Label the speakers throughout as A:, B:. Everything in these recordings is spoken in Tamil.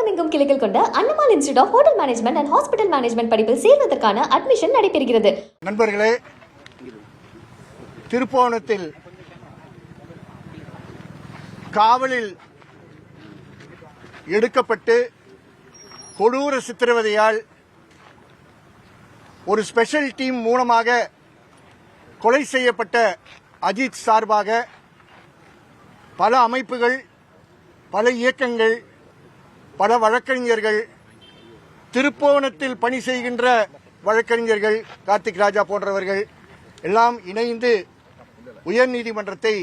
A: தமிழகமெங்கும் கிளைகள் கொண்ட Annamal institute of hotel management and hospital management படிப்பில் சேர்வதற்கான அட்மிஷன் நடைபெறுகிறது.
B: நண்பர்களே, திருப்புவனத்தில் காவலில் எடுக்கப்பட்டு கொடூர சித்திரவதையால் ஒரு ஸ்பெஷல் டீம் மூலமாக கொலை செய்யப்பட்ட அஜித் சார்பாக பல அமைப்புகள், பல இயக்கங்கள், பல வழக்கறிஞர்கள், திருப்புவனத்தில் பணி செய்கின்ற வழக்கறிஞர்கள், கார்த்திக் ராஜா போன்றவர்கள் எல்லாம் இணைந்து உயர்நீதிமன்றத்தை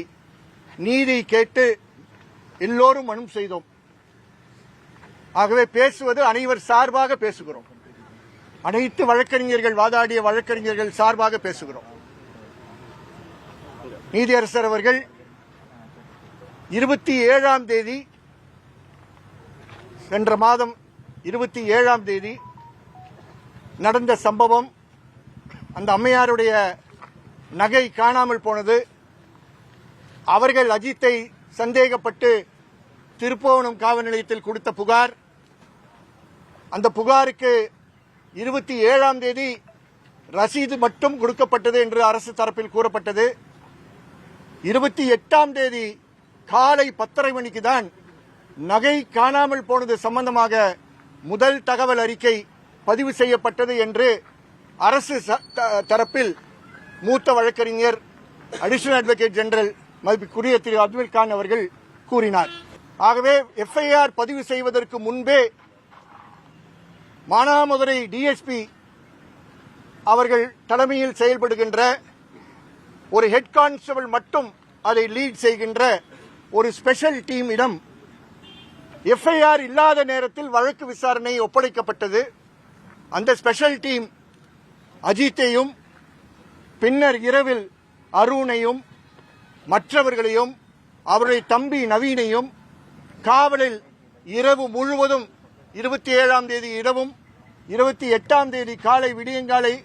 B: நீதி கேட்டு எல்லோரும் மனு செய்தோம். ஆகவே பேசுவது அனைவர் சார்பாக பேசுகிறோம். அனைத்து வழக்கறிஞர்கள், வாதாடிய வழக்கறிஞர்கள் சார்பாக பேசுகிறோம். நீதியரசர் அவர்கள் 27ஆம் தேதி, சென்ற மாதம் 27ஆம் தேதி நடந்த சம்பவம், அந்த அம்மையாருடைய நகை காணாமல் போனது, அவர்கள் அஜித்தை சந்தேகப்பட்டு திருப்புவனம் காவல் நிலையத்தில் கொடுத்த புகார், அந்த புகாருக்கு 27ஆம் தேதி ரசீது மட்டும் கொடுக்கப்பட்டது என்று அரசு தரப்பில் கூறப்பட்டது. 28ஆம் தேதி காலை 10:30 மணிக்கு தான் நகை காணாமல் போனது சம்பந்தமாக முதல் தகவல் அறிக்கை பதிவு செய்யப்பட்டது என்று அரசு தரப்பில் மூத்த வழக்கறிஞர் அடிஷனல் அட்வொகேட் ஜெனரல் மதிப்புக்குரிய திரு அப்துல் கான் அவர்கள் கூறினார். ஆகவே எஃப்ஐஆர் பதிவு செய்வதற்கு முன்பே மானாமதுரை டிஎஸ்பி அவர்கள் தலைமையில் செயல்படுகின்ற ஒரு ஹெட் கான்ஸ்டபிள் மட்டும் அதை லீட் செய்கின்ற ஒரு ஸ்பெஷல் டீமிடம் எஃப்ஐஆர் இல்லாத நேரத்தில் வழக்கு விசாரணை ஒப்படைக்கப்பட்டது. அந்த ஸ்பெஷல் டீம் அஜித்தையும் பின்னர் இரவில் அருணையும் மற்றவர்களையும் அவருடைய தம்பி நவீனையும் காவலில் இரவு முழுவதும் 27ஆம் தேதி இரவும் 28ஆம் தேதி காலை விடியங்காலை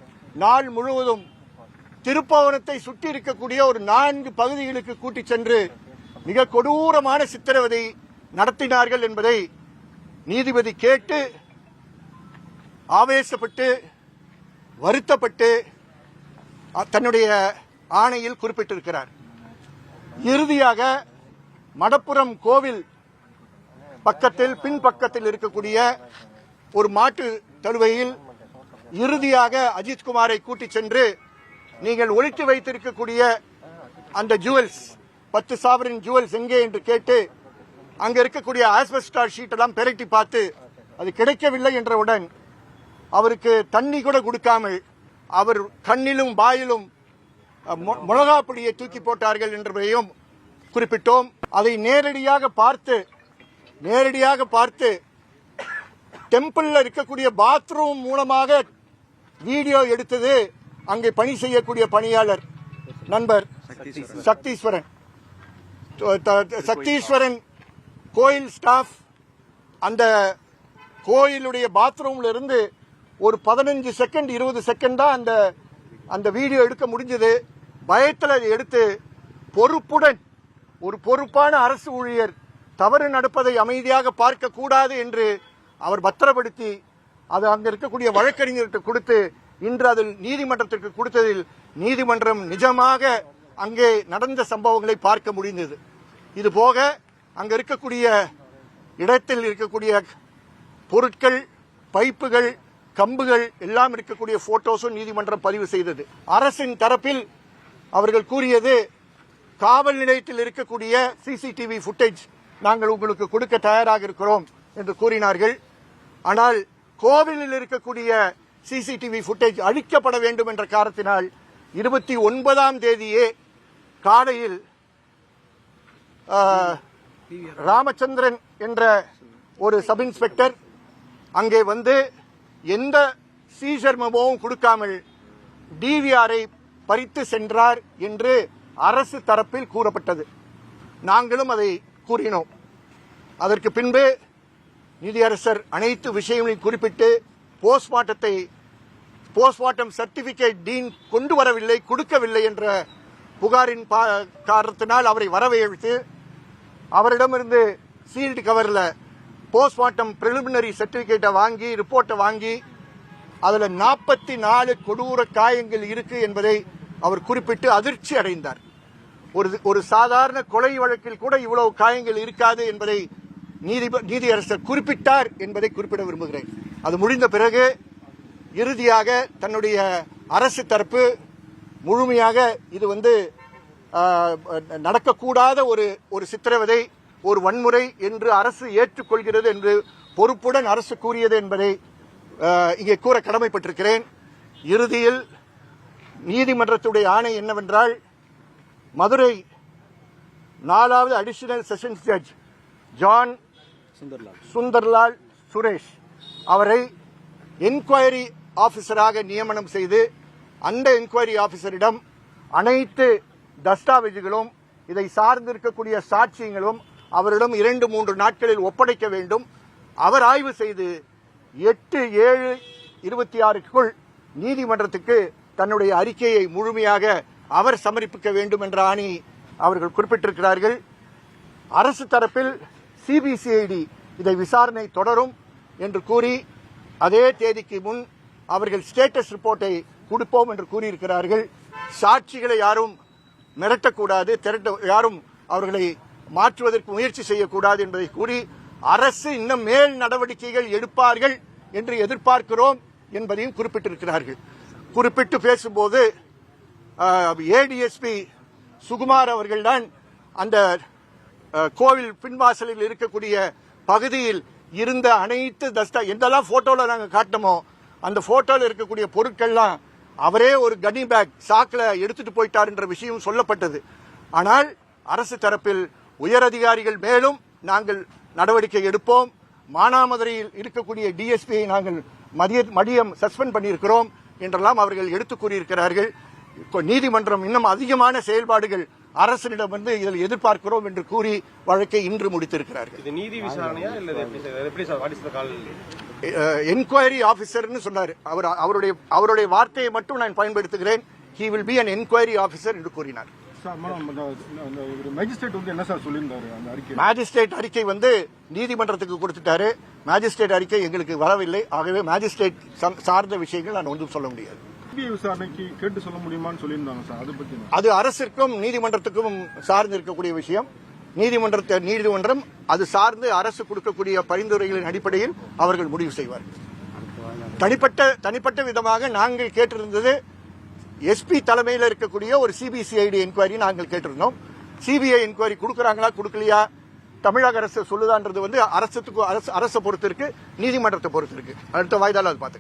B: நாள் முழுவதும் திருப்புவனத்தை சுற்றி இருக்கக்கூடிய ஒரு 4 பகுதிகளுக்கு கூட்டிச் சென்று மிக கொடூரமான சித்திரவதை நடத்தினார்கள் என்பதை நீதிபதி கேட்டு ஆவேசப்பட்டு வருத்தப்பட்டு தன்னுடைய ஆணையில் குறிப்பிட்டிருக்கிறார். இறுதியாக மடப்புரம் கோவில் பக்கத்தில் பின்பக்கத்தில் இருக்கக்கூடிய ஒரு மாட்டு தழுவையில் இறுதியாக அஜித்குமாரை கூட்டிச் சென்று நீங்கள் ஒழித்து வைத்திருக்கக்கூடிய அந்த ஜுவல்ஸ் 10 சாவரின் ஜுவல்ஸ் எங்கே என்று கேட்டு அங்க இருக்கக்கூடிய ஆஸ்பெஸ்டாஸ் ஷீட் எல்லாம் பெரட்டி பார்த்து அது கிடைக்கவில்லை என்றவுடன் அவருக்கு தண்ணி கூட கொடுக்காமல் அவர் கண்ணிலும் வாயிலும் மிளகாப்பொடியை தூக்கி போட்டார்கள் என்பதையும் குறிப்பிட்டோம். அதை நேரடியாக பார்த்து டெம்பிள்ல இருக்கக்கூடிய பாத்ரூம் மூலமாக வீடியோ எடுத்தது அங்கே பணி செய்யக்கூடிய பணியாளர் நண்பர் சக்தீஸ்வரன் கோயில் ஸ்டாஃப். அந்த கோயிலுடைய பாத்ரூம்ல இருந்து ஒரு 15 செகண்ட் 20 செகண்ட் தான் அந்த வீடியோ எடுக்க முடிஞ்சது. பயத்தில் அதை எடுத்து பொறுப்புடன் ஒரு பொறுப்பான அரசு ஊழியர் தவறு நடப்பதை அமைதியாக பார்க்க கூடாது என்று அவர் பத்திரப்படுத்தி அது அங்க இருக்கக்கூடிய வழக்கறிஞர்கிட்ட கொடுத்து இன்று அதில் நீதிமன்றத்திற்கு கொடுத்ததில் நீதிமன்றம் நிஜமாக அங்கே நடந்த சம்பவங்களை பார்க்க முடிந்தது. இது போக அங்க இருக்கக்கூடிய இடத்தில் இருக்கக்கூடிய பொருட்கள், பைப்புகள், கம்புகள் எல்லாம் இருக்கக்கூடிய போட்டோஸும் நீதிமன்றம் பதிவு செய்தது. அரசின் தரப்பில் அவர்கள் கூறியது, காவல் நிலையத்தில் இருக்கக்கூடிய சிசிடிவி ஃபுட்டேஜ் நாங்கள் உங்களுக்கு கொடுக்க தயாராக இருக்கிறோம் என்று கூறினார்கள். ஆனால் கோவிலில் இருக்கக்கூடிய சிசிடிவி ஃபுட்டேஜ் அழிக்கப்பட வேண்டும் என்ற காரணத்தினால் 29ஆம் தேதியே காலையில் ராமச்சந்திரன் என்ற ஒரு சப் இன்ஸ்பெக்டர் அங்கே வந்து எந்த சீசர் மெமோவும் கொடுக்காமல் டிவிஆரை பறித்து சென்றார் என்று அரசு தரப்பில் கூறப்பட்டது. நாங்களும் அதை கூறினோம். அதற்கு பின்பு நீதியரசர் அனைத்து விஷயங்களையும் குறிப்பிட்டு போஸ்ட்மார்ட்டம் சர்டிபிகேட் டீன் கொண்டு வரவில்லை, கொடுக்கவில்லை என்ற புகாரின் காரணத்தினால் அவரை வரவழைத்து அவரிடமிருந்து சீல்டு கவரில் போஸ்ட்மார்ட்டம் பிரிலிமினரி சர்டிபிகேட்டை வாங்கி ரிப்போர்ட்டை வாங்கி அதுல 44 கொடூர காயங்கள் இருக்கு என்பதை அவர் குறிப்பிட்டு அதிர்ச்சி அடைந்தார். ஒரு சாதாரண கொலை வழக்கில் கூட இவ்வளவு காயங்கள் இருக்காது என்பதை நீதியரசர் குறிப்பிட்டார் என்பதை குறிப்பிட விரும்புகிறேன். அது முடிந்த பிறகு இறுதியாக தன்னுடைய அரசு தரப்பு முழுமையாக இது நடக்கக்கூடாத ஒரு சித்திரவதை, ஒரு வன்முறை என்று அரசு ஏற்றுக்கொள்கிறது என்று பொறுப்புடன் அரசு கூறியது என்பதை இங்கே கூற கடமைப்பட்டிருக்கிறேன். இறுதியில் நீதிமன்றத்துடைய ஆணை என்னவென்றால், மதுரை 4வது additional sessions judge John Sunderlal Suresh அவரை என்கொயரி ஆபீசராக நியமனம் செய்து அந்த என்கொயரி ஆபீசரிடம் அனைத்து தஸ்தாவேஜுகளும் இதை சார்ந்திருக்கக்கூடிய சாட்சியங்களும் அவரிடம் 2-3 நாட்களில் ஒப்படைக்க வேண்டும். அவர் ஆய்வு செய்து 8/7/26க்குள் நீதிமன்றத்துக்கு தன்னுடைய அறிக்கையை முழுமையாக அவர் சமர்ப்பிக்க வேண்டும் என்ற ஆணை அவர்கள் குறிப்பிட்டிருக்கிறார்கள். அரசு தரப்பில் சிபிசிஐடி இதை விசாரணை தொடரும் என்று கூறி அதே தேதிக்கு முன் அவர்கள் ஸ்டேட்டஸ் ரிப்போர்ட்டை கொடுப்போம் என்று கூறியிருக்கிறார்கள். சாட்சிகளை யாரும் மிரட்டக்கூடாது, யாரும் அவர்களை மாற்றுவதற்கு முயற்சி செய்யக்கூடாது என்பதை கூறி அரசு இன்னும் மேல் நடவடிக்கைகள் எடுப்பார்கள் என்று எதிர்பார்க்கிறோம் என்பதையும் குறிப்பிட்டிருக்கிறார்கள். குறிப்பிட்டு பேசும்போது ஏடிஎஸ்பி சுகுமார் அவர்கள்தான் அந்த கோவில் பின்வாசலில் இருக்கக்கூடிய பகுதியில் இருந்த அனைத்து எந்தெல்லாம் போட்டோல நாங்கள் காட்டமோ அந்த போட்டோல இருக்கக்கூடிய பொருட்கள்லாம் அவரே ஒரு கனி பேக் சாக்கில் எடுத்துட்டு போயிட்டார் என்ற விஷயம் சொல்லப்பட்டது. ஆனால் அரசு தரப்பில் உயரதிகாரிகள் மேலும் நாங்கள் நடவடிக்கை எடுப்போம், மானாமதுரையில் இருக்கக்கூடிய டிஎஸ்பியை நாங்கள் மதியம் சஸ்பெண்ட் பண்ணியிருக்கிறோம் என்றெல்லாம் அவர்கள் எடுத்துக் கூறியிருக்கிறார்கள். நீதிமன்றம் இன்னும் அதிகமான செயல்பாடுகள் அரசிடம் இதில் எதிர்பார்க்கிறோம் என்று கூறி வழக்கை இன்று முடித்திருக்கிறார்கள். என்கொயரி ஆபீசர் சொன்னார். அவருடைய வார்த்தையை மட்டும் நான் பயன்படுத்துகிறேன். he will be an enquiry officer என்று கூறினார். மேஜிஸ்ட்ரேட் அறிக்கை நீதிமன்றத்துக்கு கொடுத்துட்டாரு. மேஜிஸ்ட்ரேட் அறிக்கை எங்களுக்கு வரவில்லை. ஆகவே மேஜிஸ்ட்ரேட் சார்ந்த விஷயங்கள் நான் ஒன்றும் சொல்ல முடியாது.
C: விசாரணைக்கு கேட்டு சொல்ல முடியுமான்னு சொல்லியிருந்தாங்க சார். அது பத்தி
B: அது அரசிற்கும் நீதிமன்றத்துக்கும் சார்ந்து இருக்கக்கூடிய விஷயம். நீதிமன்றம் அது சார்ந்து அரசு கொடுக்கக்கூடிய பரிந்துரைகளின் அடிப்படையில் அவர்கள் முடிவு செய்வார்கள். தனிப்பட்ட விதமாக நாங்கள் கேட்டிருந்தது எஸ்பி தலைமையில் இருக்கக்கூடிய ஒரு சிபிசிஐடி என்கொயரி நாங்கள் கேட்டிருந்தோம். சிபிஐ என்கொயரி கொடுக்கறாங்களா கொடுக்கலையா தமிழக அரசு சொல்லுதான்றது அரசை பொறுத்து இருக்கு, நீதிமன்றத்தை பொறுத்து இருக்கு. அடுத்த வாய்தால அது பார்த்துக்கலாம்.